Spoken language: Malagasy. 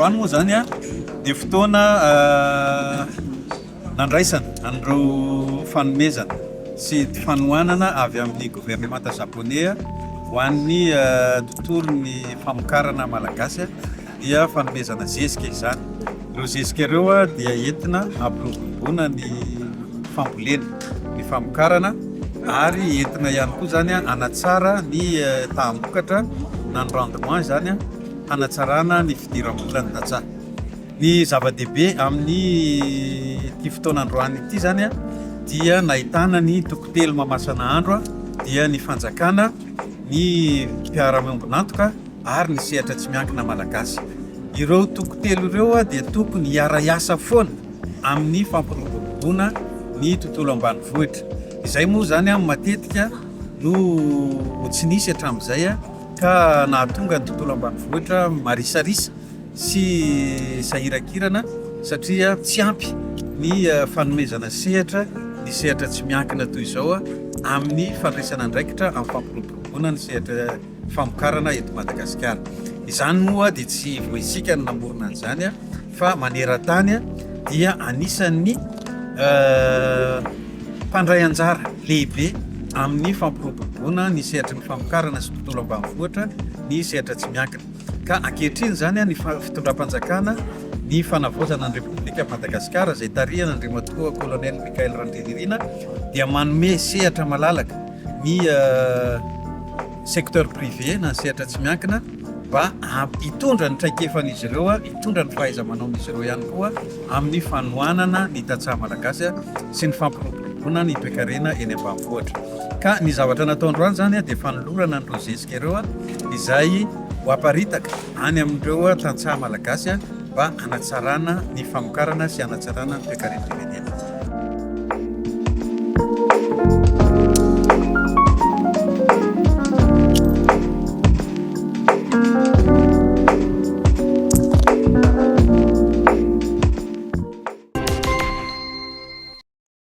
androany moa zany a dia fotoana nandraisana andro fanomezana sy fanohanana avy amin'ny gouvernemanta japonais ho an'ny tontolon'ny famokarana malagasy dia fanomezana zezika izany. Ireo zezika ireo dia entina hampiroboroboana ny fambolena, ny famokarana ary entina ihany koa zany hanatsara ny tahambokatra na ny rendement zany hanatsarana ny fidiram-bola ny datsaha. Ny zava-dehibe amin'ny ity fotoana androany ity zany dia nahitana ny tokotelo mamasana andro dia ny fanjakana, ny mpiara-miombonantoka ary ny sehatra tsy miankina malagasy. Ireo tokotelo ireo dia tokony hiara-iasa foana amin'ny fampiroboroboana ny tontolo ambanivohitra. Izay moa zany matetika no tsy nisy hatramin'izay ka nahatonga ny tontolo ambanivohitra marisarisa sy sahirakirana satria tsy ampy ny fanomezana sehatra, ny sehatra tsy miankina toy izao amin'ny fandraisana andraikitra amin'ny fampiroboroboana ny sehatra famokarana eto Madagasikara. Izany moa dia tsy voisika ny namorona an'izany fa maneran-tany dia anisan'ny mpandray anjara lehibe amin'ny fampiroboroboana ny sehatra ny famokarana sy tontolo ambanivohitra ny sehatra tsy miankina. Ka ankehitriny zany ny fitondram-panjakana ny fanavaozana ny Repoblika Madagasikara izay tarihana Andriamatoa Colonel Mikaël Randrianirina dia manome sehatra malalaka ny secteur privé na sehatra tsy miankina mba hitondra ny traikefan'izy ireo, hitondra ny fahaiza-manaon'izy ireo ihany koa amin'ny fanohanana ny tantsaha malagasy sy ny fampiroboroboana ny toe-karena eny ambanivohitra. Ka ny zavatra natao androany zany dia fanolorana an'ireo zezika ireo izay ho aparitaka any amin'ireo tantsaha malagasy mba hanatsarana ny famokarana sy hanatsarana ny toe-karena.